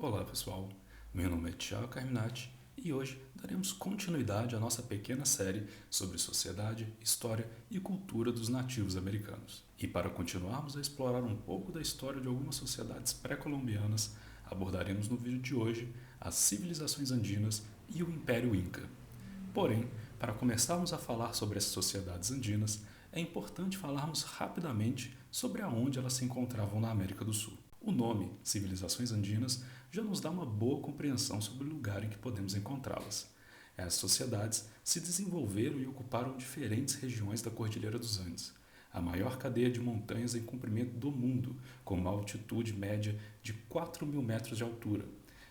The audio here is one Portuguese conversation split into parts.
Olá pessoal, meu nome é Thiago Carminati e hoje daremos continuidade à nossa pequena série sobre sociedade, história e cultura dos nativos americanos. E para continuarmos a explorar um pouco da história de algumas sociedades pré-colombianas, abordaremos no vídeo de hoje as civilizações andinas e o Império Inca. Porém, para começarmos a falar sobre essas sociedades andinas, é importante falarmos rapidamente sobre aonde elas se encontravam na América do Sul. O nome, Civilizações Andinas, já nos dá uma boa compreensão sobre o lugar em que podemos encontrá-las. Essas sociedades se desenvolveram e ocuparam diferentes regiões da Cordilheira dos Andes, a maior cadeia de montanhas em comprimento do mundo, com uma altitude média de 4.000 metros de altura.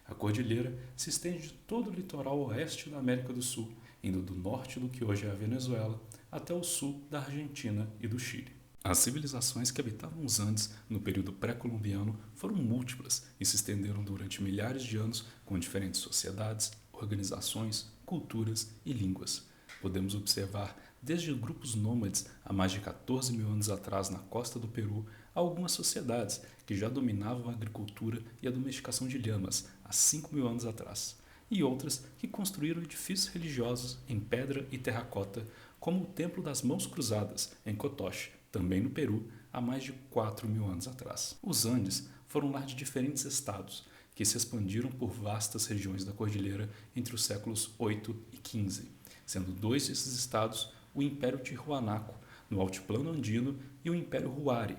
A cordilheira se estende de todo o litoral oeste da América do Sul, indo do norte do que hoje é a Venezuela até o sul da Argentina e do Chile. As civilizações que habitavam os Andes no período pré-colombiano foram múltiplas e se estenderam durante milhares de anos com diferentes sociedades, organizações, culturas e línguas. Podemos observar desde grupos nômades há mais de 14 mil anos atrás na costa do Peru a algumas sociedades que já dominavam a agricultura e a domesticação de lhamas há 5 mil anos atrás, e outras que construíram edifícios religiosos em pedra e terracota, como o Templo das Mãos Cruzadas, em Cotoche, também no Peru, há mais de 4 mil anos atrás. Os Andes foram lar de diferentes estados, que se expandiram por vastas regiões da cordilheira entre os séculos 8 e 15, sendo dois desses estados o Império Tihuanaco, no altiplano andino, e o Império Huari,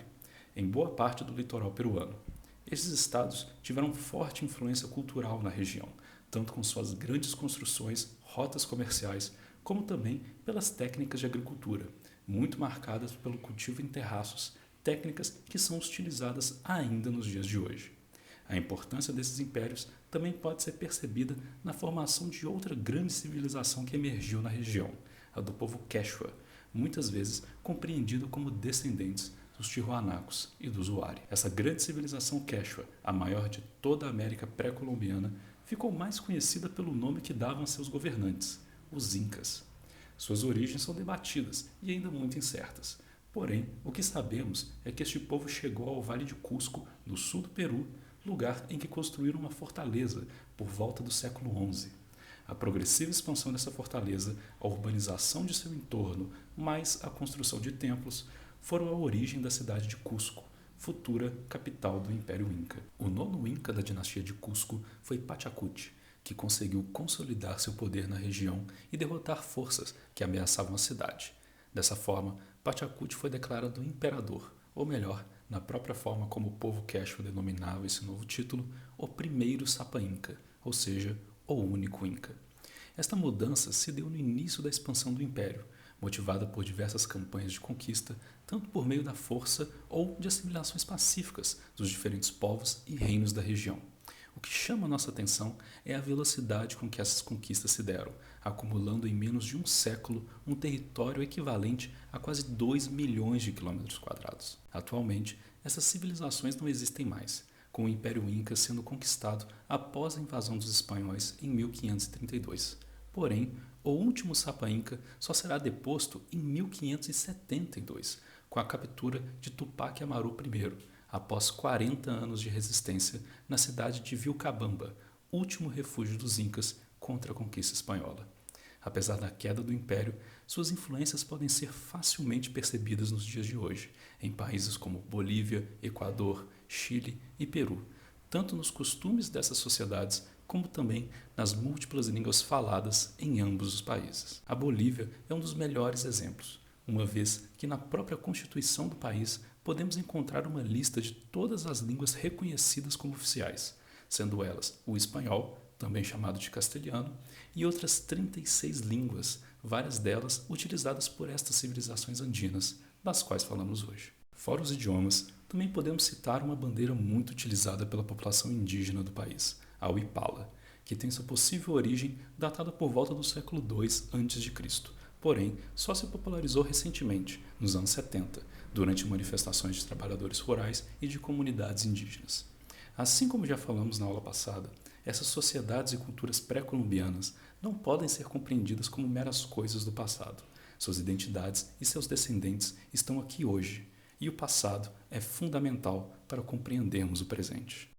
em boa parte do litoral peruano. Esses estados tiveram forte influência cultural na região, tanto com suas grandes construções, rotas comerciais, como também pelas técnicas de agricultura, muito marcadas pelo cultivo em terraços, técnicas que são utilizadas ainda nos dias de hoje. A importância desses impérios também pode ser percebida na formação de outra grande civilização que emergiu na região, a do povo Quechua, muitas vezes compreendido como descendentes dos Tihuanacos e dos Huari. Essa grande civilização Quechua, a maior de toda a América pré-colombiana, ficou mais conhecida pelo nome que davam a seus governantes, os Incas. Suas origens são debatidas e ainda muito incertas. Porém, o que sabemos é que este povo chegou ao Vale de Cusco, no sul do Peru, lugar em que construíram uma fortaleza por volta do século XI. A progressiva expansão dessa fortaleza, a urbanização de seu entorno, mais a construção de templos, foram a origem da cidade de Cusco, futura capital do Império Inca. O nono Inca da dinastia de Cusco foi Pachacuti, que conseguiu consolidar seu poder na região e derrotar forças que ameaçavam a cidade. Dessa forma, Pachacuti foi declarado imperador, ou melhor, na própria forma como o povo quechua denominava esse novo título, o primeiro Sapa Inca, ou seja, o único Inca. Esta mudança se deu no início da expansão do império, motivada por diversas campanhas de conquista, tanto por meio da força ou de assimilações pacíficas dos diferentes povos e reinos da região. O que chama nossa atenção é a velocidade com que essas conquistas se deram, acumulando em menos de um século um território equivalente a quase 2 milhões de quilômetros quadrados. Atualmente, essas civilizações não existem mais, com o Império Inca sendo conquistado após a invasão dos espanhóis em 1532. Porém, o último Sapa Inca só será deposto em 1572, com a captura de Tupac Amaru I, após 40 anos de resistência na cidade de Vilcabamba, último refúgio dos Incas contra a conquista espanhola. Apesar da queda do império, suas influências podem ser facilmente percebidas nos dias de hoje, em países como Bolívia, Equador, Chile e Peru, tanto nos costumes dessas sociedades como também nas múltiplas línguas faladas em ambos os países. A Bolívia é um dos melhores exemplos, uma vez que na própria Constituição do país podemos encontrar uma lista de todas as línguas reconhecidas como oficiais, sendo elas o espanhol, também chamado de castelhano, e outras 36 línguas, várias delas utilizadas por estas civilizações andinas, das quais falamos hoje. Fora os idiomas, também podemos citar uma bandeira muito utilizada pela população indígena do país, a Uipala, que tem sua possível origem datada por volta do século II a.C., porém só se popularizou recentemente, nos anos 70, durante manifestações de trabalhadores rurais e de comunidades indígenas. Assim como já falamos na aula passada, essas sociedades e culturas pré-colombianas não podem ser compreendidas como meras coisas do passado. Suas identidades e seus descendentes estão aqui hoje, e o passado é fundamental para compreendermos o presente.